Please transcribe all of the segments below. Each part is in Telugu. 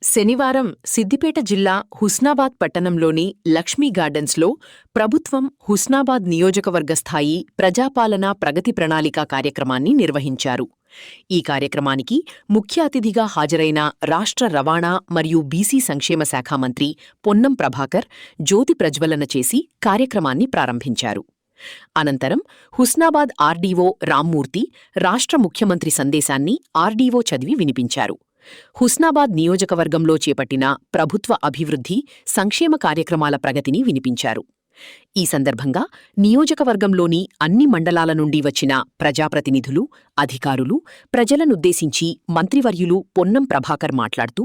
శనివారం సిద్దిపేట జిల్లా హుస్నాబాద్ పట్టణంలోని లక్ష్మీ గార్డెన్స్లో ప్రభుత్వం హుస్నాబాద్ నియోజకవర్గ స్థాయి ప్రజాపాలన ప్రగతి ప్రణాళిక కార్యక్రమాన్ని నిర్వహించారు. ఈ కార్యక్రమానికి ముఖ్య అతిథిగా హాజరైన రాష్ట్ర రవాణా మరియు బీసీ సంక్షేమ శాఖ మంత్రి పొన్నం ప్రభాకర్ జ్యోతి ప్రజ్వలన చేసి కార్యక్రమాన్ని ప్రారంభించారు. అనంతరం హుస్నాబాద్ ఆర్డీఓ రామ్మూర్తి రాష్ట్ర ముఖ్యమంత్రి సందేశాన్ని ఆర్డీఓ చదివి వినిపించారు. హుస్నాబాద్ నియోజకవర్గంలో చేపట్టిన ప్రభుత్వ అభివృద్ధి, సంక్షేమ కార్యక్రమాల ప్రగతిని వినిపించారు. ఈ సందర్భంగా నియోజకవర్గంలోని అన్ని మండలాల నుండి వచ్చిన ప్రజాప్రతినిధులు, అధికారులు, ప్రజలనుద్దేశించి మంత్రివర్యులు పొన్నం ప్రభాకర్ మాట్లాడుతూ,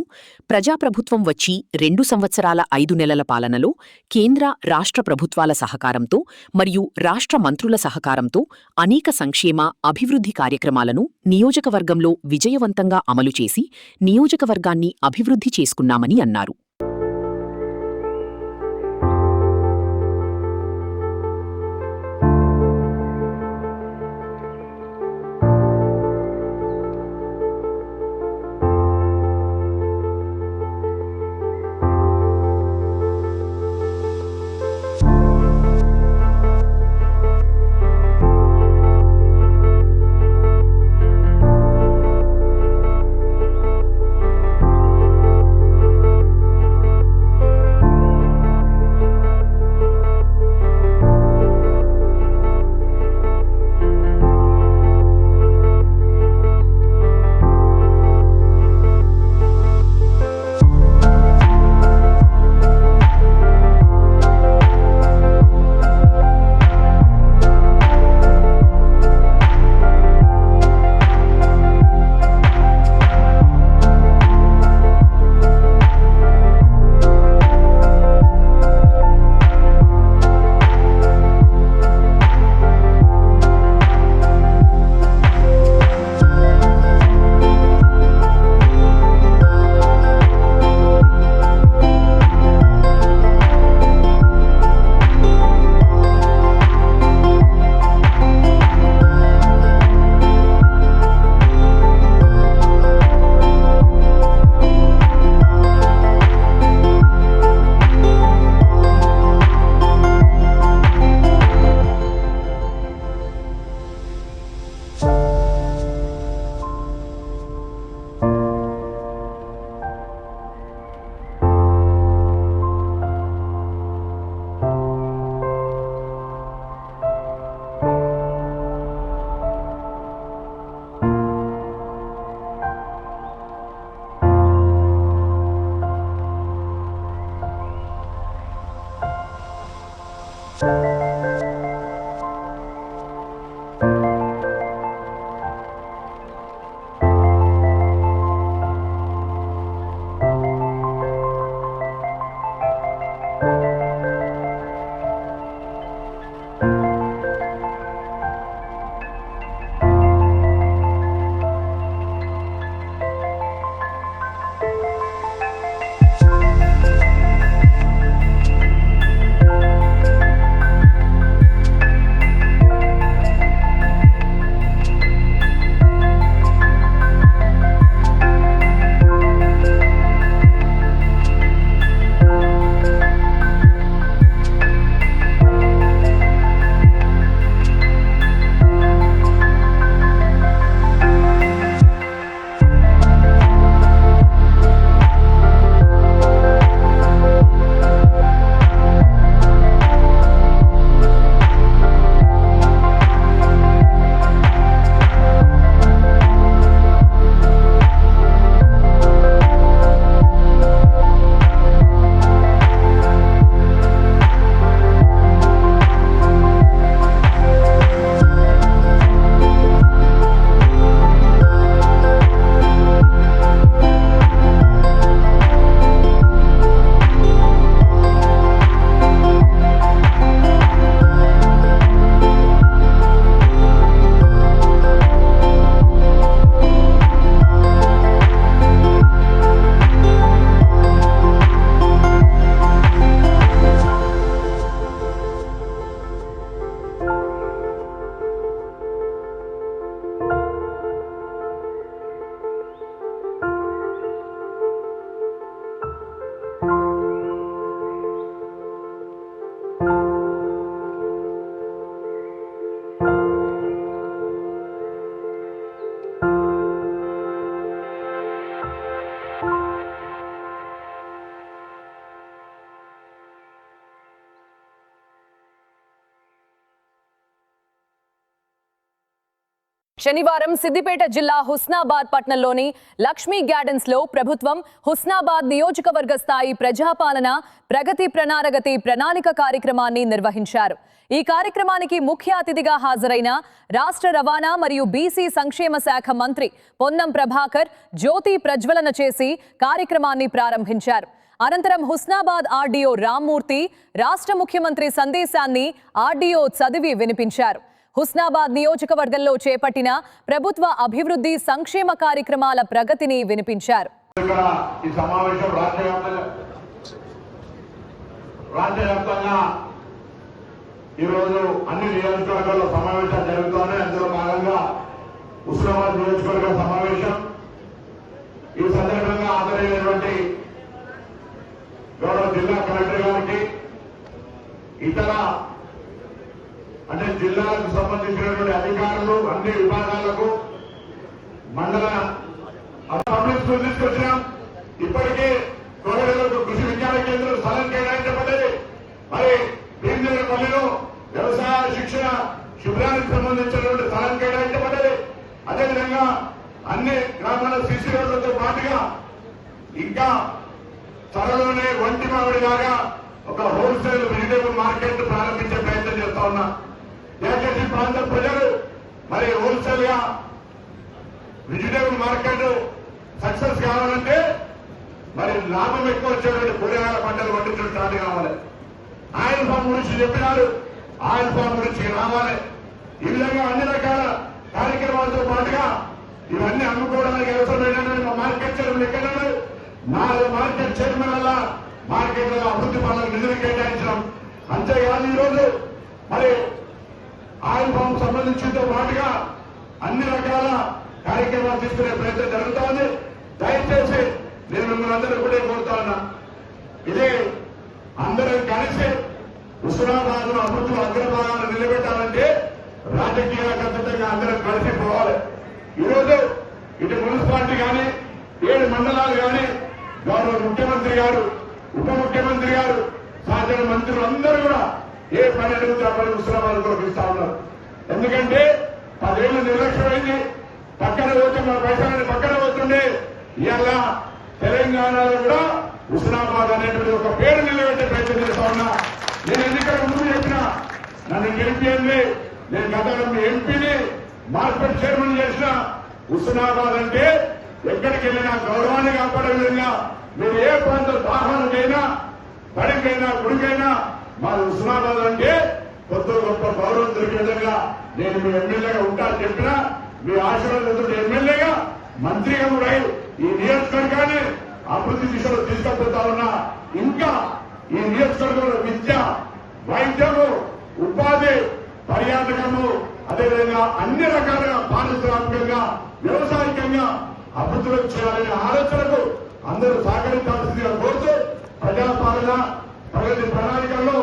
ప్రజాప్రభుత్వం వచ్చి 2 సంవత్సరాల 5 నెలల పాలనలో కేంద్ర, రాష్ట్ర ప్రభుత్వాల సహకారంతో మరియు రాష్ట్ర మంత్రుల సహకారంతో అనేక సంక్షేమ, అభివృద్ధి కార్యక్రమాలను నియోజకవర్గంలో విజయవంతంగా అమలు చేసి నియోజకవర్గాన్ని అభివృద్ధి చేసుకున్నామని అన్నారు. శనివారం సిద్దిపేట జిల్లా హుస్నాబాద్ పట్టణంలోని లక్ష్మీ గార్డెన్స్ లో ప్రభుత్వం హుస్నాబాద్ నియోజకవర్గ స్థాయి ప్రజాపాలన ప్రగతి ప్రణాళిక కార్యక్రమాన్ని నిర్వహించారు. ఈ కార్యక్రమానికి ముఖ్య అతిథిగా హాజరైన రాష్ట్ర రవాణా మరియు బీసీ సంక్షేమ శాఖ మంత్రి పొన్నం ప్రభాకర్ జ్యోతి ప్రజ్వలన చేసి కార్యక్రమాన్ని ప్రారంభించారు. అనంతరం హుస్నాబాద్ ఆర్డీఓ రామ్మూర్తి రాష్ట్ర ముఖ్యమంత్రి సందేశాన్ని ఆర్డీఓ చదివి వినిపించారు. హుస్నాబాద్ నియోజకవర్గంలో చేపట్టిన ప్రభుత్వ అభివృద్ధి సంక్షేమ కార్యక్రమాల ప్రగతిని వినిపించారు. ఈరోజు అన్ని నియోజకవర్గాల్లో సమావేశాలు జరుగుతున్నాయి. అందులో భాగంగా హుస్నాబాద్ నియోజకవర్గ సమావేశం ఈ సందర్భంగా హాజరైనటువంటి గౌరవ జిల్లా కలెక్టర్ గారికి, ఇతర అంటే జిల్లాలకు సంబంధించినటువంటి అధికారులు, అన్ని విభాగాలకు, మండల పబ్లిక్ స్కూల్ తీసుకొచ్చినాం. ఇప్పటికే కోరగలకు కృషి విజ్ఞాన కేంద్రం స్థలం కేటాయించబడ్డది. మరి భీమదేవరపల్లిలో వ్యవసాయ శిక్షణ శిబిరానికి సంబంధించినటువంటి స్థలం కేటాయించబడ్డది. అదేవిధంగా అన్ని గ్రామాల సీసీ రోడ్లతో పాటుగా ఇంకా త్వరలోనే ఒంటి మామిడిలాగా ఒక హోల్సేల్ వెజిటేబుల్ మార్కెట్ ప్రారంభించే ప్రయత్నం చేస్తా ఉన్నా. దయచేసి ప్రాంత ప్రజలు మరి హోల్సేల్ గా వెజిటేబుల్ మార్కెట్ సక్సెస్ కావాలంటే మరి లాభం ఎక్కువ వచ్చేటువంటి కూరగాయల పంటలు పండించడం స్టార్ట్ కావాలి. ఆయిల్ ఫామ్ గురించి చెప్పినారు, ఆయిల్ ఫామ్ గురించి రావాలి. ఈ విధంగా అన్ని రకాల కార్యక్రమాలతో పాటుగా ఇవన్నీ అమ్ముకోవడానికి అవసరమైనటువంటి మా మార్కెట్ చైర్మన్ ఎక్కడ 4 మార్కెట్ చైర్మన్ వల్ల మార్కెట్లలో అభివృద్ధి పనులకు నిధులు కేటాయించడం. అంతేకాదు ఈరోజు మరి ఆయిల్ ఫామ్ సంబంధించినతో పాటుగా అన్ని రకాల కార్యక్రమాలు తీసుకునే ప్రయత్నం జరుగుతోంది. దయచేసి నేను మిమ్మల్ని అందరూ కూడా కోరుతా ఉన్నా, ఇదే అందరం కలిసి హుస్నాబాద్ అభివృద్ధి అగ్రభాగాలను నిలబెట్టాలంటే రాజకీయాల ఖచ్చితంగా అందరం కలిసి పోవాలి. ఈరోజు ఇటు మున్సిపాలిటీ కానీ 7 మండలాలు కానీ గౌరవ ముఖ్యమంత్రి గారు, ఉప ముఖ్యమంత్రి గారు, సహచర మంత్రులు అందరూ కూడా ఏ పని అడిగితే ఆ పని హుస్నాబాద్ కొరకిస్తా ఉన్నారు. ఎందుకంటే 10 ఏళ్ళు నిర్లక్ష్యమైంది. పక్కన పోతే మన పైసలని పక్కన పోతుండే ఇవాళ తెలంగాణలో కూడా హుస్నాబాద్ అనేటువంటి ఒక పేరు నిలబెట్టే ప్రయత్నం చేస్తా ఉన్నా. నేను ఎన్నికల ముందు చెప్పినా నన్ను గెలిపింది, నేను గతంలో ఎంపీని మార్కెట్ చైర్మన్ చేసిన. హుస్నాబాద్ అంటే ఎక్కడికి వెళ్ళినా గౌరవాన్ని కాపాడే విధంగా మీరు ఏ ప్రాంత దాహానికైనా, బడికైనా, గుడికైనా మా హుస్నాబాద్ అంటే కొత్త గొప్ప గౌరవం దొరికే విధంగా నేను మీ ఎమ్మెల్యేగా ఉంటాను చెప్పినా మీ ఆశీర్వాదం ఎమ్మెల్యేగా మంత్రిగా కూడా ఈ నియోజకవర్గాన్ని అభివృద్ధి దిశలో తీసుకుపోతా ఉన్నా. ఇంకా ఈ నియోజకవర్గంలో విద్య, వైద్యము, ఉపాధి, పర్యాటకము, అదేవిధంగా అన్ని రకాలుగా పారిశ్రామికంగా, వ్యవసాయకంగా అభివృద్ధిలోకి చేయాలనే ఆలోచనకు అందరూ సహకరించాల్సిందిగా కోరుతూ ప్రజాపాలన ప్రగతి ప్రణాళికల్లో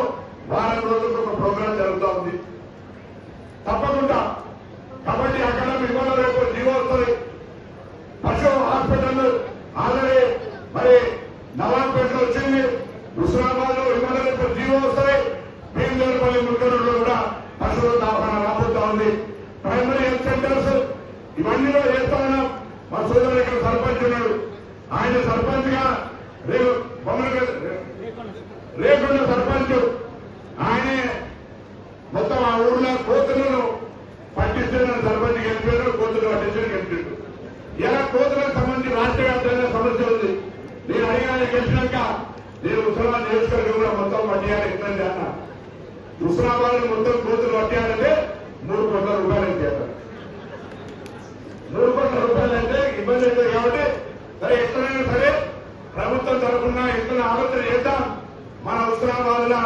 వారం రోజులకు ఒక ప్రోగ్రాం జరుగుతూ ఉంది. తప్పకుండా కాబట్టి అక్కడ ఇవాళ రేపు జీవో వస్తుంది. పశు హాస్పిటల్ ఆల్రెడీ మరి నవాబ్పేటలో వచ్చింది. హుస్నాబాద్ లో ఇవాళ రేపు జీవో వస్తాయి. భీమదేవరపల్లి ముఖ్యమంత్రిలో కూడా పశువుల దవాఖాన రాబోతా ఉంది. ప్రైమరీ హెల్త్ సెంటర్స్ ఇవన్నీ కూడా చేస్తా ఉన్నాం. మా సోదరుడు ఇక్కడ సర్పంచ్ ఉన్నాడు, ఆయన సర్పంచ్ గా రేకొండ సర్పంచ్ ఆయనే మొత్తం ఆ ఊర్లో కోతులను పట్టిస్తే సర్పంచ్ గెలిపారు, కోతులు పట్టించని గెలిపారు. ఇలా కోతులకు సంబంధించి రాష్ట్ర వ్యాప్తంగా సమస్య ఉంది. నేను అడిగానే గెలిచినాక నేను హుస్నాబాద్ నియోజకవర్గంలో మొత్తం పట్టియాలి ఇబ్బంది అన్నా. హుస్నాబాద్ మొత్తం కోతులు పట్టియాలంటే 3 కోట్ల రూపాయలు చేస్తారు. 3 కోట్ల రూపాయలు అంటే ఇబ్బంది అవుతుంది. కాబట్టి సరే ఎక్కడైనా సరే ప్రభుత్వం తరఫున ఎక్కడ ఆలోచన చేద్దాం. మన హుస్నాబాద్ లో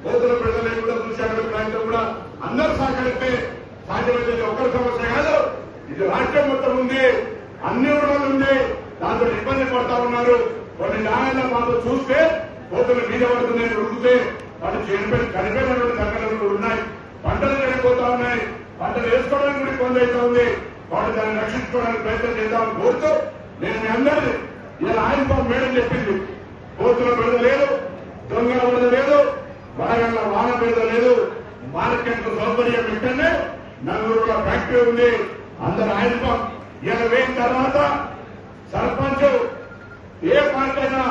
కోతుల ప్రజలు కూడా చూసేటువంటి ప్రయత్నం కూడా అందరూ సహకరిస్తే సాధ్యమైతే ఒక్కరి సమస్య కాదు, ఇది రాష్ట్రం మొత్తం ఉంది, అన్ని ఊళ్ళలో ఉంది. దాంతో ఇబ్బంది పడతా ఉన్నారు. కొన్ని నాయన మాతో చూస్తే కోతులు మీద పడుతున్నాయి, ఉడికితే వాటి చనిపోయినటువంటి సంఘటనలు ఉన్నాయి. పంటలు చనిపోతా ఉన్నాయి, పంటలు వేసుకోవడానికి కూడా ఇబ్బంది అవుతా ఉంది. వాటి దాన్ని రక్షించుకోవడానికి ప్రయత్నం చేద్దామని కోరుతూ నేను మీ అందరినీ ఇలా ఆయిల్ ఫామ్ మేడం చెప్పింది. కోతుల విడుదల లేదు, దొంగల విడుదల లేదు, వరగండ్ల వాన విడుదల లేదు. మార్కెట్ సౌకర్యం ఇక్కడనే నలుగురు ఫ్యాక్టరీ ఉంది. అందరు ఆయన ఇలా వేయిన తర్వాత సర్పంచ్ ఏ పార్టీ అయినా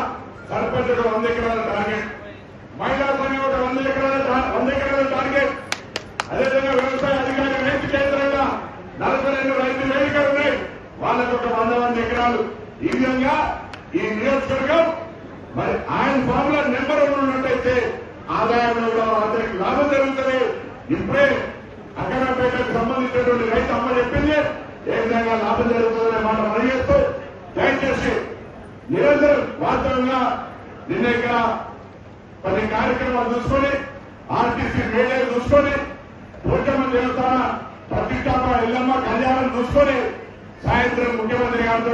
సర్పంచ్ 100 ఎకరాల టార్గెట్, మహిళా సంఘం 100 ఎకరాల టార్గెట్. అదేవిధంగా వ్యవసాయ అధికారి రైతు కేంద్రంగా 42 రైతు వేదికలు ఉన్నాయి, వాళ్ళకు ఒక 100 ఎకరాలు. ఈ విధంగా ఈ నియోజకవర్గం మరి ఆయన ఫార్ములా నెంబర్ ఉన్నట్టయితే ఆదాయంలో కూడా అతనికి లాభం జరుగుతుంది. ఇప్పుడే అక్కడపేటకు సంబంధించినటువంటి రైతు అమ్మ చెప్పింది ఏ విధంగా లాభం జరుగుతుందనే మాట అడిగేస్తూ దయచేసి నిరంతరం వాస్తవంగా నిన్న ఇక్కడ కొన్ని కార్యక్రమాలు చూసుకొని ఆర్టీసీ మేడే చూసుకొని పోచమ్మ దేవస్థాన ప్రతిష్టాపన ఎల్లమ్మ కళ్యాణం చూసుకొని సాయంత్రం ముఖ్యమంత్రి గారితో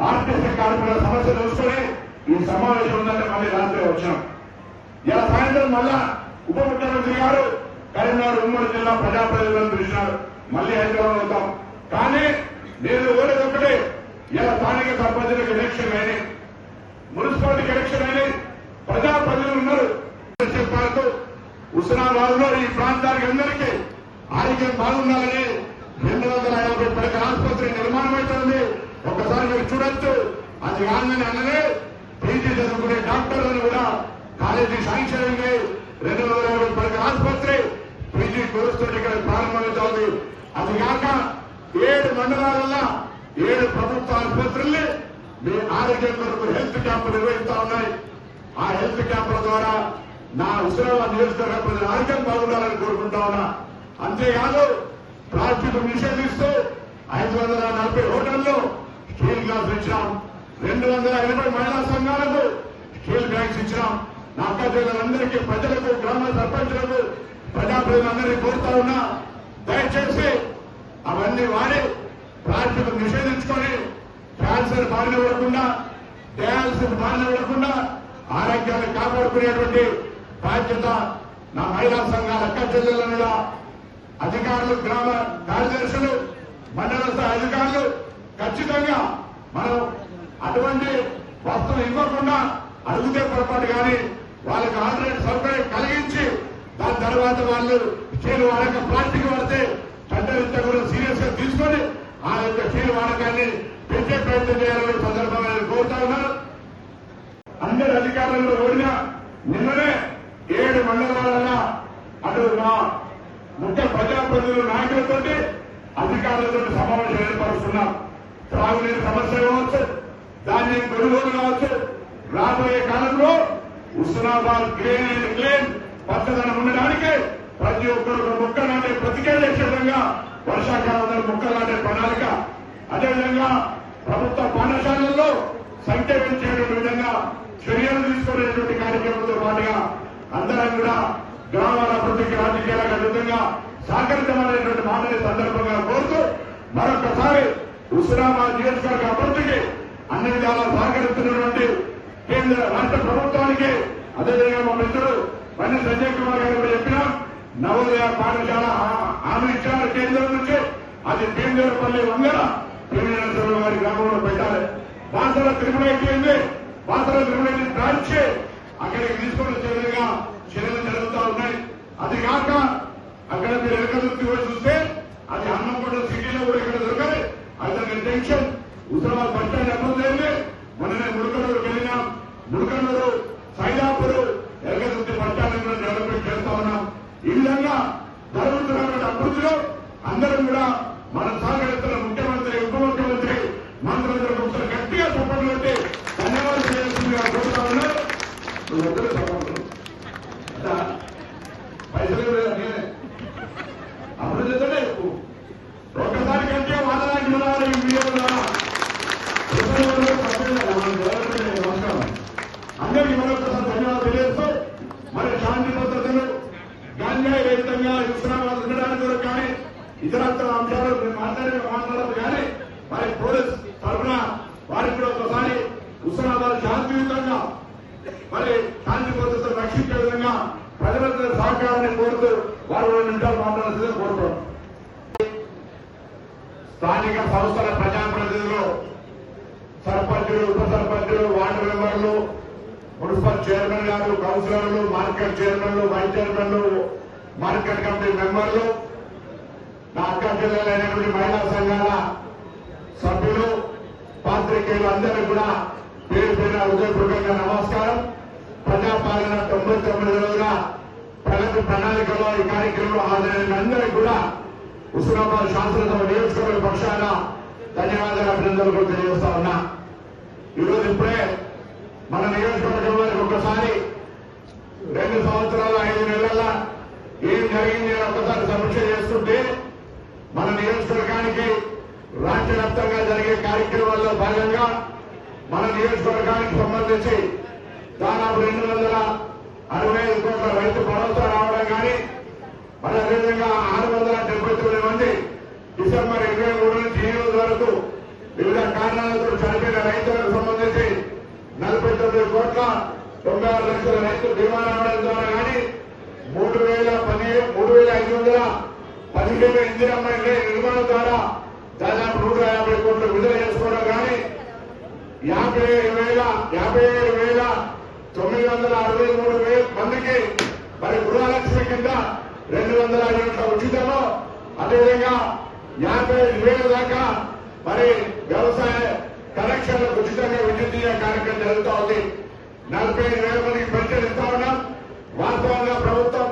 ఆర్టీసీ కార్మికుల సమస్య చూసుకొని ఈ సమావేశం ఉందంటే మళ్ళీ రాత్రి వచ్చాం. ఇలా సాయంత్రం మళ్ళా ఉప ముఖ్యమంత్రి గారు కరీంనగర్ ఉమ్మడి జిల్లా ప్రజాప్రతినిధులను పిలిచినారు, మళ్ళీ హైదరాబాద్ అవుతాం. కానీ నేను కోరేది ఒకటే, ఇలా స్థానిక సర్పంచులకు ఎలక్షన్ అయినాయి, మున్సిపాలిటీకి ఎలక్షన్ అయినాయి, ప్రజాప్రతినిధులు ఉన్నారు. పార్కు హుస్నాబాద్ లో ఈ ప్రాంతానికి అందరికీ ఆరోగ్యం బాగుండాలని 250 పడకల ఆసుపత్రి నిర్మాణం అవుతుంది. ఒక్కసారి మీరు చూడొచ్చు. అది కాదని అనలే పీజీ చదువుకునే డాక్టర్లను కూడా కాలేజీ శాంక్షన్ అయింది. 250 పడకల ఆసుపత్రి పీజీ కోర్సుతో ఇక్కడ ప్రారంభమవుతోంది. అది కాక 7 మండలాలలో 7 ప్రభుత్వ ఆసుపత్రుల్ని మీ ఆరోగ్యం కొరకు హెల్త్ క్యాంపులు నిర్వహిస్తా ఉన్నాయి. ఆ హెల్త్ క్యాంపుల ద్వారా నా హుస్నాబాద్ నియోజకవర్గ ప్రజల ఆరోగ్యం బాగుండాలని కోరుకుంటా ఉన్నా. అంతేకాదు ప్లాస్టిక్ నిషేధిస్తూ 540 హోటల్లో స్టీల్ గ్లాసులు ఇచ్చినాం, 280 మహిళా సంఘాలకు స్టీల్ బ్యాగ్స్ ఇచ్చినాం. నా అక్క చెల్లెలందరికీ, ప్రజలకు, గ్రామ సర్పంచులకు, ప్రజాప్రతినిధులందరినీ కోరుతా ఉన్నా, దయచేసి అవన్నీ వాడి ప్లాస్టిక్ నిషేధించుకొని క్యాన్సర్ బారిన పడకుండా, డయాలసిస్ బారిన పడకుండా ఆరోగ్యాన్ని కాపాడుకునేటువంటి బాధ్యత నా మహిళా సంఘాల అక్క చెల్లెల అధికారులు, గ్రామ కార్యదర్శులు, మండల స్థాయి అధికారులు ఖచ్చితంగా మనం అటువంటి వస్తువులు ఇవ్వకుండా అడిగితే పొరపాటు కానీ వాళ్ళకి ఆల్రెడీ సౌకర్యం కలిగించి దాని తర్వాత వాళ్ళు స్టీల్ వాడక ప్లాస్టిక్ వాడితే చట్టరీత్యా కూడా సీరియస్ గా తీసుకొని ఆ యొక్క స్టీల్ వాడకాన్ని పెంచే ప్రయత్నం చేయాలని సందర్భంగా కోరుతా ఉన్నారు. అందరి అధికారులను ఓడిన నిన్ననే 7 మండలాల అటు మా ముఖ్య ప్రజాప్రతినిధుల నాయకులతో అధికారులతో సమావేశం ఏర్పరుస్తున్నాం. త్రాగునీరు సమస్య కావచ్చు, ధాన్యం కొనుగోలు కావచ్చు, రాబోయే కాలంలో హుస్నాబాద్ గ్రీన్ అండ్ క్లీన్ పచ్చదనం ఉండడానికి ప్రతి ఒక్కరు మొక్క నాటే ప్రతికేసే విధంగా వర్షాకాలంలో మొక్కలు నాటే ప్రణాళిక, అదేవిధంగా ప్రభుత్వ పాఠశాలల్లో సంఖ్య పెంచేటువంటి విధంగా చర్యలు తీసుకునేటువంటి కార్యక్రమంతో పాటుగా అందరం కూడా గ్రామాల అభివృద్ధికి రాజకీయాలకు విధంగా సహకరించమనేటువంటి మాటని సందర్భంగా కోరుతూ మరొకసారి హుస్నాబాద్ నియోజకవర్గ అభివృద్ధికి అన్ని విధాలా సహకరిస్తున్నటువంటి కేంద్ర రాష్ట్ర ప్రభుత్వానికి, అదేవిధంగా మా మిత్రుడు పన్ని సంజయ్ కుమార్ గారు కూడా చెప్పినా నవోదయ పాఠశాల హామీ ఇచ్చారు కేంద్రం నుంచి. అది కేంద్రపల్లి వంగల పివినరసింహ గారి గ్రామంలో పెట్టాలి. బాసర తిరుమల అయిపోయింది, బాసర తిరుమల బ్రాంచ్ అక్కడికి తీసుకొని వచ్చే విధంగా చర్యలు జరుగుతూ ఉన్నాయి. అది కాక అక్కడ మీరు ఎలకదుర్తి పోయి చూస్తే అది హన్మకొండ సిటీలో కూడా ఇక్కడ దొరకాలి. అది జంక్షన్ హుస్నాబాద్ బస్ స్టాండ్ అభివృద్ధి అయింది. మొన్ననే ముడకనూరుకి వెళ్ళినాం, ముడకనూరు, సైదాపూర్, ఎలకదుర్తి బస్ స్టాండ్ కూడా డెవలప్మెంట్ చేస్తా ఉన్నాం. ఈ విధంగా జరుగుతున్నటువంటి అభివృద్ధిలో అందరం కూడా మనం సహకరిస్తున్న ముఖ్యమంత్రి, ఉప ముఖ్యమంత్రి, మంత్రులందరూ ఒకసారి గట్టిగా చప్పట్లు పెట్టి ధన్యవాదాలు చేయాల్సిందిగా కోరుతా ఉన్నారు. ఒక్కరే సపోర్టు పైసలు నేనే అభివృద్ధితోనే ఎక్కువ ఒక్కసారి కంటే వాదనానికి ఉన్నారు. ఈ వీడియో ద్వారా నమస్కారం అందరికీ మరొకసారి ధన్యవాదాలు తెలియజేస్తూ మరి శాంతి భద్రతలు గాంజాయి రహితంగా హుస్నాబాద్ ఉండడానికి కూడా కానీ ఇతరత్ర అంశాలు మాట్లాడదు కానీ మరి పోలీస్ తరఫున వారికి కూడా ఒకసారి హుస్నాబాద్ శాంతియుతంగా మరి శాంతి భద్రతలు రక్షించే విధంగా ప్రజలందరి సహకారాన్ని కోరుతూ వారు 2 నిమిషాలు మాట్లాడాల్సిందే కోరుతాం. స్థానిక సంస్థల ప్రజాప్రతినిధులు, సర్పంచులు, ఉప సర్పంచులు, వార్డు మెంబర్లు, మున్సిపల్ చైర్మన్ గారు, కౌన్సిలర్లు, మార్కెట్ చైర్మన్లు, వైస్ చైర్మన్లు, మార్కెట్ కమిటీ మెంబర్లు, నా అక్క చెల్లెలైనటువంటి మహిళా సంఘాల సభ్యులు పాత్రికేయులు అందరూ కూడా పేరు పేరున హృదయపూర్వకంగా నమస్కారం. ప్రజాపాలన 99 రోజుల ప్రగతి ప్రణాళికలో ఈ కార్యక్రమంలో హాజరైన అందరికీ కూడా హుస్నాబాద్ శాసనసభ నియోజకవర్గ పక్షాన ధన్యవాదాలు అభినందనలు తెలియజేస్తా ఉన్నా. ఈరోజు ఇప్పుడే మన నియోజకవర్గం వారికి ఒకసారి 2 సంవత్సరాల 5 నెలల ఏం జరిగింది అని ఒకసారి సమీక్ష చేస్తుంటే మన నియోజకవర్గానికి రాష్ట్ర వ్యాప్తంగా జరిగే కార్యక్రమాల్లో భాగంగా మన నియోజకవర్గానికి సంబంధించి దాదాపు 265 కోట్ల రైతు భరోసా రావడం కానీ మరి అదేవిధంగా 679 మంది డిసెంబర్ 23 నుంచి ఈ రోజు వరకు వివిధ కారణాలతో చనిపోయిన రైతులకు సంబంధించి 49 కోట్ల 96 లక్షల రైతు బీమా రావడం ద్వారా కానీ 3,515 ఇందిరమ్మ నిర్మాణం ద్వారా దాదాపు 150 కోట్లు విడుదల చేసుకోవడం కానీ 57,963 మందికి మరి గృహలక్ష్మి కింద 200 యూనిట్ల ఉచితము, అదేవిధంగా 55,000 దాకా మరి వ్యవసాయ కనెక్షన్లకు ఉచితంగా విద్యుత్ ఇచ్చే కార్యక్రమం జరుగుతూ ఉంది. 45,000 మందికి పెన్షన్ ఇస్తా ఉన్నాం. వాస్తవంగా ప్రభుత్వం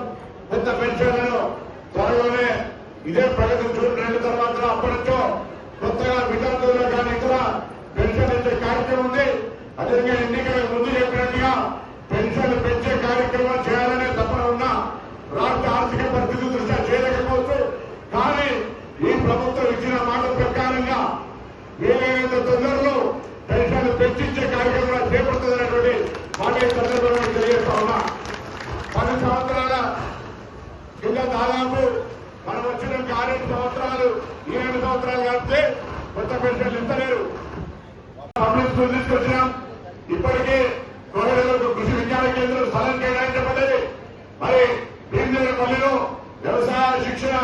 కొత్త పెన్షన్లను త్వరలోనే ఇదే ప్రగతి జూన్ 2 తర్వాత అప్పటి నుంచో కొత్తగా విద్యార్థుల్లో కానీ ఇతర పెన్షన్ ఇచ్చే కార్యక్రమం ఉంది. అదేవిధంగా ఎన్నికలకు ముందు చెప్పినట్టుగా పెన్షన్ పెంచే కార్యక్రమం చేయాలనే తప్పన ఉన్న రాష్ట్ర ఆర్థిక పరిస్థితి దృష్ట్యా చేయలేకపోవచ్చు. కానీ ఈ ప్రభుత్వం ఇచ్చిన మాట ప్రకారంగా వీలైనంత తొందరలో పెన్షన్ పెంచించే కార్యక్రమాలు చేపడుతుందనేటువంటి మాట ఈ సందర్భంగా తెలియజేస్తా ఉన్నా. 10 సంవత్సరాల కింద దాదాపు మనం వచ్చిన 6 సంవత్సరాలు ఈ 2 సంవత్సరాలు కలిపితే కొత్త పెన్షన్లు ఇస్తలేరు. పబ్లిక్ స్కూల్ తీసుకొచ్చినాం. ఇప్పటికే కోరడలకు కృషి విజ్ఞాన కేంద్రం స్థలం కేటాయించబడ్డది. మరి భీమదేవరపల్లిలో వ్యవసాయ శిక్షణ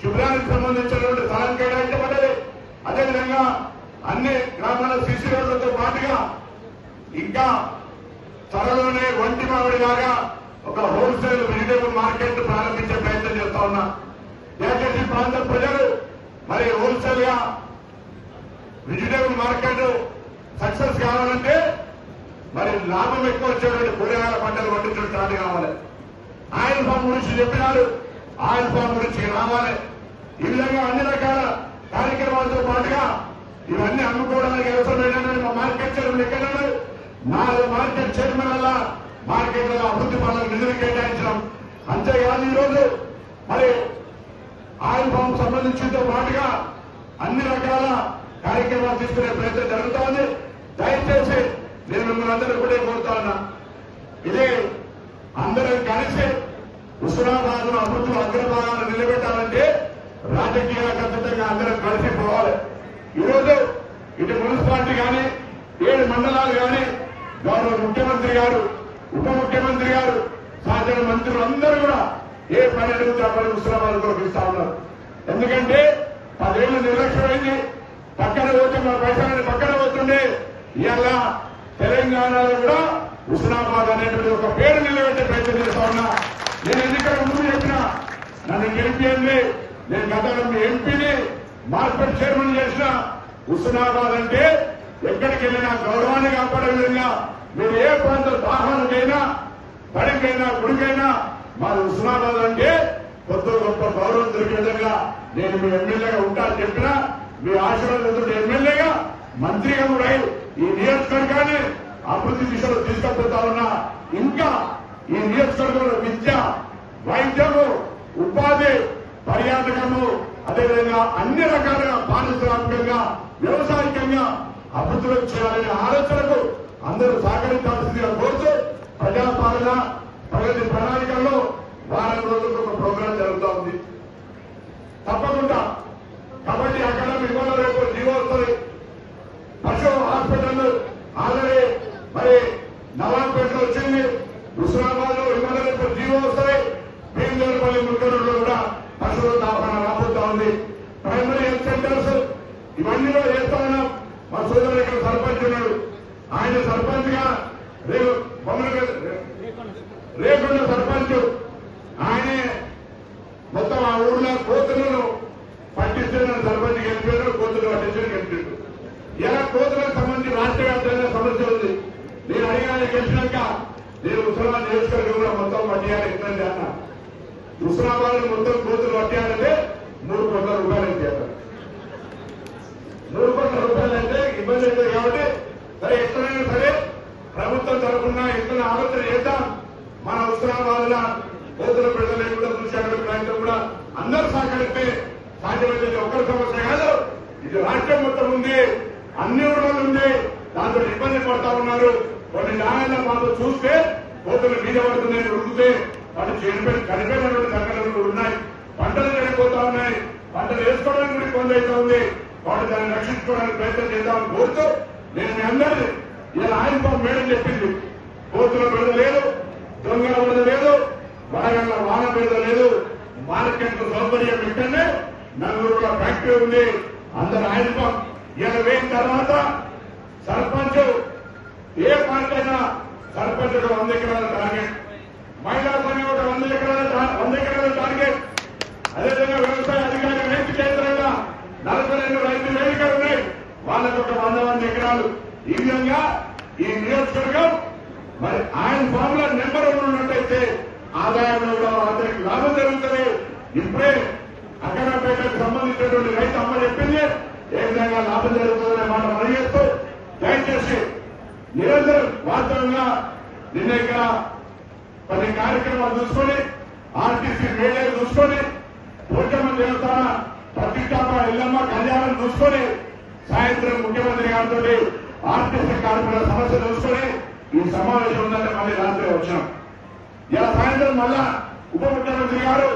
శిబిరానికి సంబంధించినటువంటి స్థలం కేటాయించబడ్డది. అదేవిధంగా అన్ని గ్రామాల సీసీ రోడ్లతో పాటుగా ఇంకా త్వరలోనే వంటి మామిడి లాగా ఒక హోల్సేల్ వెజిటేబుల్ మార్కెట్ ప్రారంభించే ప్రయత్నం చేస్తా ఉన్నా. దయచేసి ప్రాంత ప్రజలు మరి హోల్సేల్ గా వెజిటేబుల్ మార్కెట్ సక్సెస్ కావాలంటే మరి లాభం ఎక్కువ వచ్చేటువంటి కూరగాయల పంటలు పండించడం స్టార్ట్ కావాలి. ఆయిల్ ఫామ్ గురించి చెప్పినారు, ఆయిల్ ఫామ్ గురించి రావాలి. ఈ విధంగా అన్ని రకాల కార్యక్రమాలతో పాటుగా ఇవన్నీ అమ్ముకోవడానికి అవసరమైనటువంటి మా మార్కెట్ చైర్మన్ ఎక్కడ 4 మార్కెట్ చైర్మన్ వల్ల మార్కెట్ల అభివృద్ధి పనులకు నిధులు కేటాయించడం. అంతేకాదు ఈరోజు మరి ఆయిల్ ఫామ్ సంబంధించినతో పాటుగా అన్ని రకాల కార్యక్రమాలు తీసుకునే ప్రయత్నం జరుగుతోంది. దయచేసి నేను మిమ్మల్ని అందరూ కూడా కోరుతా ఉన్నా, ఇదే అందరం కలిసి హుస్నాబాద్ అభివృద్ధి అగ్రభాగాలు నిలబెట్టాలంటే రాజకీయ ఖచ్చితంగా అందరం కలిసి పోవాలి. ఈరోజు ఇటు మున్సిపాలిటీ కానీ 7 మండలాలు కానీ గౌరవ ముఖ్యమంత్రి గారు, ఉప ముఖ్యమంత్రి గారు, సహచర మంత్రులు అందరూ కూడా ఏ పని అడిగితే ఆ పని హుస్నాబాద్ కొరకిస్తా ఉన్నారు. ఎందుకంటే 10 ఏళ్ళు నిర్లక్ష్యమైంది. పక్కన పోతే మన పైసలని పక్కన పోతుండే ఇవాళ తెలంగాణలో కూడా హుస్నాబాద్ అనేటువంటి ఒక పేరు నిలబెట్టే ప్రయత్నం చేస్తా ఉన్నా. నేను ఎన్నికల ముందు చెప్పినా నన్ను గెలిపింది, నేను గతంలో మీ ఎంపీని మార్కెట్ చైర్మన్ చేసిన. హుస్నాబాద్ అంటే ఎక్కడికి వెళ్ళినా గౌరవాన్ని కాపాడే విధంగా మీరు ఏ ప్రాంత వాహనకైనా బడికైనా గుడికైనా మాది హుస్నాబాద్ అంటే కొత్త గొప్ప గౌరవం దొరికే విధంగా నేను మీ ఎమ్మెల్యేగా ఉంటానని చెప్పినా మీ ఆశీర్వాదంతో ఎమ్మెల్యేగా మంత్రిగా కూడా ఈ నియోజకవర్గాన్ని అభివృద్ధి దిశలో తీసుకుపోతా ఉన్నా. ఇంకా ఈ నియోజకవర్గంలో విద్య, వైద్యము, ఉపాధి, పర్యాటకము, అదేవిధంగా అన్ని రకాలుగా పారిశ్రామికంగా వ్యవసాయకంగా అభివృద్ధిలో చేయాలనే ఆలోచనకు అందరూ సహకరించాల్సిందిగా కోరుతూ ప్రజాపాలన ప్రగతి ప్రణాళికల్లో వారం రోజులకు ఒక ప్రోగ్రాం జరుగుతూ ఉంది. తప్పకుండా కాబట్టి అక్కడ ఇవాళ రేపు జీవో వస్తుంది. పశు హాస్పిటల్ ఆల్రెడీ మరి నవాబ్పేటలో వచ్చింది. హుస్నాబాద్ లో ఇవాళ రేపు జీవో వస్తాయి. భీమదేవరపల్లి ముఖ్యమంత్రులు కూడా పశువుల దాపన రాబోతా ఉంది. ప్రైమరీ హెల్త్ సెంటర్స్ ఇవన్నీ కూడా చేస్తా ఉన్నాం. మా సోదరుడు ఇక్కడ సర్పంచ్ ఉన్నాడు. ఆయన సర్పంచ్ గా రేకుండా సర్పంచ్ ఆయనే మొత్తం ఆ ఊర్లో కోతులను కోతులు పట్టించుకుని గెలిచిండు. ఇలా కోతులకు సంబంధించి రాష్ట్ర వ్యాప్తంగా సమస్య ఉంది. నేను అడిగాను గెలిచినాక నేను ముసల్మాన్ నియోజకవర్గం కూడా మొత్తం పట్టియాలి ఎట్లంటే అన్న హుస్నాబాద్ మొత్తం కోతులు పట్టియాలంటే 3 కోట్ల రూపాయలు ఇచ్చారు. 3 కోట్ల రూపాయలు అంటే ఇబ్బంది అవుతుంది కాబట్టి సరే ఎట్లయినా సరే ప్రభుత్వం తరఫున ఎట్లా ఆలోచన చేద్దాం. మన హుస్నాబాద్ లో కోతుల ప్రజలు కూడా చూశారు ప్రయత్నం కూడా అందరూ సహకరిస్తే సాధ్యమైతే ఒక్కరి సమస్య కాదు, ఇది రాష్ట్రం మొత్తం ఉంది, అన్ని ఊళ్ళలో ఉంది. దాంతో ఇబ్బంది పడతా ఉన్నారు. కొన్ని న్యాయాల్లో మాకు చూస్తే కోతులు మీద పడుతున్నాయి, ఉడికితే వాటి చనిపోయినటువంటి సంఘటనలు కూడా ఉన్నాయి. పంటలు చనిపోతా ఉన్నాయి, పంటలు వేసుకోవడానికి కూడా ఇబ్బంది అవుతా ఉంది. వాటి దాన్ని రక్షించుకోవడానికి ప్రయత్నం చేద్దామని కోరుతూ నేను మీ అందరినీ ఇలా ఆయన మేడం చెప్పింది, కోతుల బిడద లేదు, దొంగల బిడద లేదు, వడగండ్ల వాన బిడద లేదు, మార్కెట్ సౌకర్యం ఇక్కడనే నలుగురుల ఫ్యాక్టరీ ఉంది. అందరు ఆయన ఇలా వేయిన తర్వాత సర్పంచ్ ఏ పార్టీ అయినా సర్పంచ్ 100 ఎకరాల టార్గెట్, మహిళా సంఘం 100 ఎకరాల టార్గెట్. అదేవిధంగా వ్యవసాయ అధికారి రైతు కేంద్రంగా 42 రైతు వేదికలు ఉన్నాయి, వాళ్ళకు ఒక 100 ఎకరాలు. ఈ విధంగా ఈ నియోజకవర్గం మరి ఆయన ఫామ్ లో నెంబర్ ఉన్నట్టయితే ఆదాయంలో కూడా అందరికి లాభం జరుగుతుంది. ఇప్పుడే అక్కడపేటకు సంబంధించినటువంటి రైతు అమ్మ చెప్పింది ఏ విధంగా లాభం జరుగుతుందనే మాట అడిగేస్తూ దయచేసి నిరంతరం వాస్తవంగా నిన్న ఇక్కడ కొన్ని కార్యక్రమాలు చూసుకొని ఆర్టీసీ మేళలు చూసుకొని పోచమ్మ దేవస్థాన ప్రతిష్టాప ఎల్లమ్మ కళ్యాణం చూసుకొని సాయంత్రం ముఖ్యమంత్రి గారితో ఆర్టీసీ కార్మికుల సమస్య చూసుకొని ఈ సమావేశం ఉందంటే మళ్ళీ రాత్రి వచ్చాం. ఇలా సాయంత్రం మళ్ళా ఉప ముఖ్యమంత్రి గారు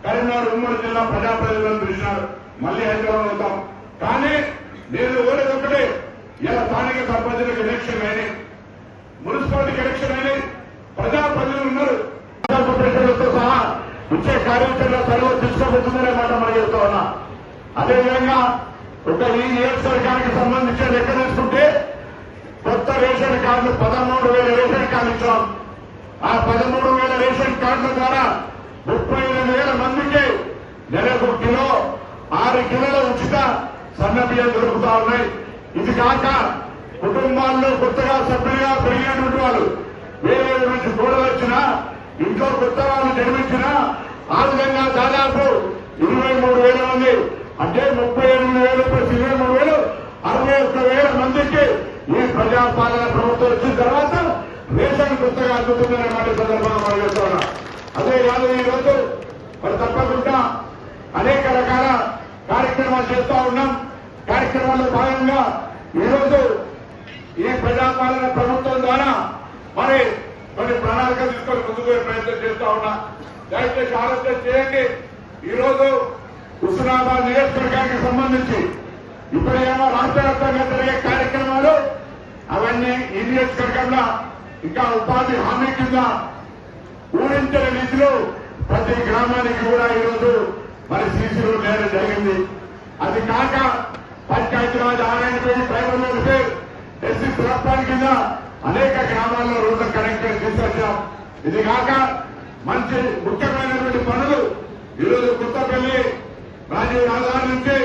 కరీంనగర్ ఉమ్మడి జిల్లా ప్రజాప్రతినిధులను పిలిచినారు, మళ్ళీ హైదరాబాద్ అవుతాం. కానీ నేను కోరేది ఒకటే, ఇలా స్థానిక సర్పంచులకు ఎలక్షన్ అయినాయి, మున్సిపాలిటీకి ఎలక్షన్ అయినాయి, ప్రజాప్రతినిధులు ఉన్నారు, ప్రజలతో సహా వచ్చే కార్యాచరణ సెలవు తీసుకోబోతుందనే మాట మనం చెప్తా ఉన్నా. అదేవిధంగా ఒక ఈ నియోజకవర్గానికి సంబంధించిన లెక్క తీసుకుంటే కొత్త రేషన్ కార్డులు 13,000 రేషన్ కార్డులు ఇచ్చాం. ఆ 13,000 రేషన్ కార్డుల ద్వారా 38,000 మందికి నెలకు 1 కిలో 6 కిలోల ఉచిత సన్న బియ్యం దొరుకుతా ఉన్నాయి. ఇది కాక కుటుంబాల్లో కొత్తగా సభ్యులుగా పెరిగినటువంటి వాళ్ళు వేరే నుంచి గోడలు వచ్చినా ఇంట్లో కొత్త వాళ్ళు జన్మించినా ఆ విధంగా దాదాపు 23,000 మంది అంటే 38,000 ప్లస్ 23,000 61,000 మందికి ఈ ప్రజాపాలన ప్రభుత్వం వచ్చిన తర్వాత రేషన్ కొత్తగా అందుతుందనే మాట సందర్భంగా మనం చెప్తున్నా. అదే కాదు ఈ రోజు మరి తప్పకుండా అనేక రకాల కార్యక్రమాలు చేస్తా ఉన్నాం. కార్యక్రమాల్లో భాగంగా ఈరోజు ఈ ప్రజాపాలన ప్రభుత్వం ద్వారా మరి కొన్ని ప్రణాళిక తీసుకొని ముందుకు పోయే ప్రయత్నం చేస్తా ఉన్నా. దయచేసి ఆలోచన చేయండి. ఈరోజు హుస్నాబాద్ నియోజకవర్గానికి సంబంధించి ఇప్పుడేమో రాష్ట్ర వ్యాప్తంగా జరిగే కార్యక్రమాలు అవన్నీ ఈ నియోజకవర్గంలో ఇంకా ఉపాధి హామీ కింద ఊహించిన రీతిలో ప్రతి గ్రామానికి కూడా ఈరోజు మరి సీసీ రోడ్ వేయడం జరిగింది. అది కాక Panchayati Raj RNP tribal welfare SC platform కింద అనేక గ్రామాల్లో రోడ్ల కనెక్షన్ తీసుకొచ్చాం. ఇది కాక మంచి ముఖ్యమైనటువంటి పనులు ఈరోజు కొత్తపల్లి రాజీవ్ రహదారి నుంచి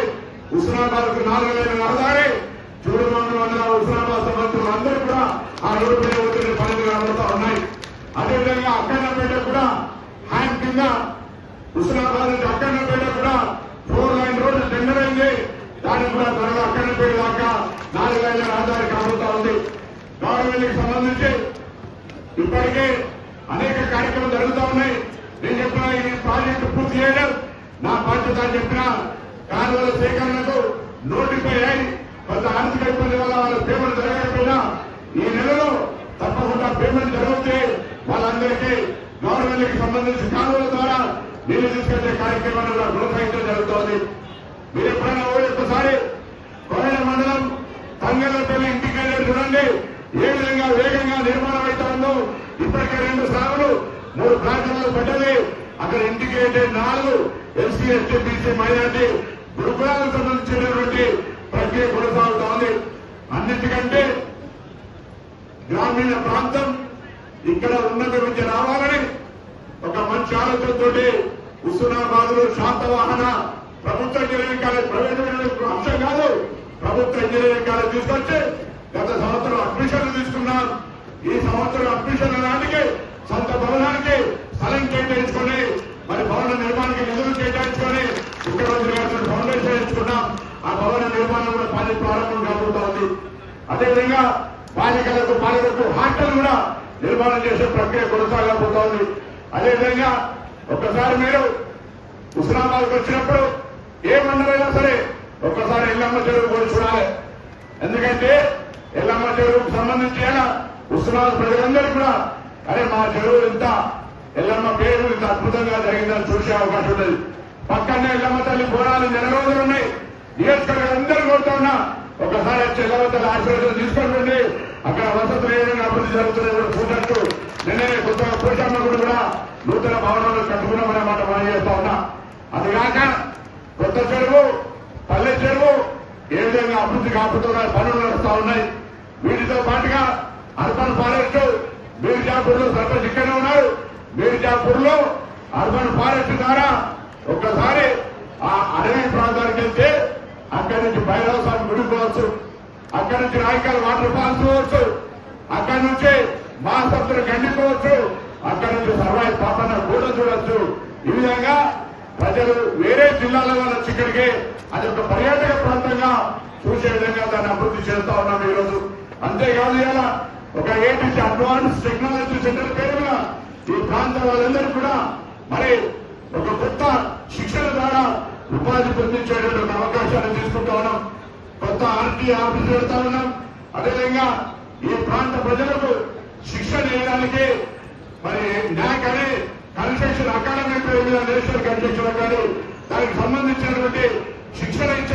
హుస్నాబాద్ కు 4,000 రహదారి చూడమండలం వల్ల హుస్నాబాద్ సంబంధించిన అందరూ కూడా ఆ రోడ్డు మీద వచ్చిన పనులు కనబడుతూ ఉన్నాయి. అదేవిధంగా అక్కన్నపేట కూడా హ్యాండ్ కింద హుస్నాబాద్ నుంచి అక్కన్నపేట కూడా 4 లైన్ రోడ్డు టెండర్ అయింది. దానికి కూడా త్వరగా అక్కన్నపేట దాకా 4,000 రహదారి కనబడుతూ ఉంది. గవర్నమెంట్కి సంబంధించి ఇప్పటికే అనేక కార్యక్రమాలు జరుగుతూ ఉన్నాయి. నేను చెప్పిన ఈ ప్రాజెక్టు పూర్తి చేయడం నా బాధ్యత అని చెప్పిన కాలువల సేకరణకు నోటిఫై అయి కొంత ఆర్థిక ఇబ్బంది వల్ల వాళ్ళ పేమెంట్ జరగకపోయినా ఈ నెలలో తప్పకుండా పేమెంట్ జరిగితే వాళ్ళందరికీ గవర్నమెంట్ కి సంబంధించిన కాలువల ద్వారా నీళ్లు తీసుకెళ్లే కార్యక్రమాన్ని కూడా కొనసాగించడం జరుగుతోంది. మీరు ఎప్పుడైనా ఒకసారి కోయల మండలం తంగలపల్లి ఇంటికెళ్ళి చూడండి ఏ విధంగా వేగంగా నిర్మాణం అవుతా ఉందో. ఇప్పటికే 2 సాగులు 3 ప్రాంతాలు పడ్డది. అక్కడ integrated 4 SC ST BC minority గురుకులాలకు సంబంధించినటువంటి ప్రక్రియ కొనసాగుతా ఉంది. అన్నిటికంటే గ్రామీణ ప్రాంతం ఇక్కడ ఉన్నత విద్య రావాలని ఒక మంచి ఆలోచనతో హుస్నాబాద్ లో శాతవాహన ప్రభుత్వ ఇంజనీరింగ్ కాలేజ్ ప్రైవేట్ అంశం కాదు. ప్రభుత్వ ఇంజనీరింగ్ కాలేజ్ తీసుకొచ్చి గత సంవత్సరం అడ్మిషన్లు తీసుకున్నాం. ఈ సంవత్సరం అడ్మిషన్ల నాటికి సొంత భవనానికి స్థలం కేటాయించుకొని మరి భవన నిర్మాణానికి నిధులు కేటాయించుకొని ముఖ్యమంత్రి గారు ఫౌండేషన్ వేయించుకున్నాం. ఆ భవన నిర్మాణం కూడా పని ప్రారంభం కాబోతోంది. అదేవిధంగా పాలకులకు హాస్టల్ కూడా నిర్మాణం చేసే ప్రక్రియ కొనసాగబోతోంది. అదేవిధంగా ఒక్కసారి మీరు హుస్నాబాద్కి వచ్చినప్పుడు ఏ మండలైనా సరే ఒక్కసారి ఎల్లమ్మ చెరువు కూడా చూడాలి. ఎందుకంటే ఎల్లమ్మ చెరువుకు సంబంధించి హుస్నాబాద్ ప్రజలందరూ కూడా అరే మా చెరువు ఇంత ఎల్లమ్మ పేరు ఇంత అద్భుతంగా జరిగిందని చూసే అవకాశం ఉన్నది. పక్కనే ఎల్లమ్మ తల్లి బోనాలు నెల రోజులు ఉన్నాయి. నియోజకవర్గాలందరూ కోరుతా ఉన్నా ఒకసారి వచ్చి ఎల్లమ్మ తల్లి ఆశీర్వాదం తీసుకోండి. అక్కడ వసతులు ఏ విధంగా అభివృద్ధి జరుగుతున్నాయి కూడా చూసినట్టు నిన్ననే కొత్తగా పోషమ్మ గుడి కూడా నూతన భవనాలు కట్టుకున్నామనే మాట మనం చేస్తా ఉన్నా. అదిగాక కొత్త చెరువు పల్లె చెరువు ఏ విధంగా అభివృద్ధి కాపుతున్నాయి, పనులు నడుస్తా ఉన్నాయి. వీటితో పాటుగా అర్బన్ ఫారెస్ట్ మీర్జాపూర్ లో సర్పంచ్ ఇక్కడే ఉన్నారు. మీర్జాపూర్ లో అర్బన్ ఫారెస్ట్ ద్వారా ఒక్కసారి ఆ అడవి ప్రాంతానికి వెళ్తే అక్కడి నుంచి భైరవ స్వామి గుడి పోవచ్చు, అక్కడి నుంచి రాయకాల వాటర్ ఫాల్స్ పోవచ్చు, అక్కడి నుంచి మహాసముద్రం గండిపోవచ్చు, అక్కడి నుంచి సర్వాయి పాపన్న కూడా చూడొచ్చు. ఈ విధంగా ప్రజలు వేరే జిల్లాల వాళ్ళ ఇక్కడికి అది ఒక పర్యాటక ప్రాంతంగా చూసే విధంగా దాన్ని అభివృద్ధి చేస్తా ఉన్నాం ఈ రోజు. అంతేకాదు ఇలా ఒక ఏటీసీ అడ్వాన్స్ టెక్నాలజీ సెంటర్ పేరుగా ఈ ప్రాంత వాళ్ళందరూ కూడా మరి ఒక కొత్త శిక్షణ ద్వారా ఉపాధి పొందించేటువంటి అవకాశాలు తీసుకుంటా ఉన్నాం. కొత్త ఆర్టీ ఆఫీస్ పెడతా ఉన్నాం. అదేవిధంగా ఈ ప్రాంత ప్రజలకు శిక్షణ ఇవ్వడానికి మరి న్యాక్ అనే construction academy national construction academy దానికి సంబంధించినటువంటి శిక్షణ ఇచ్చే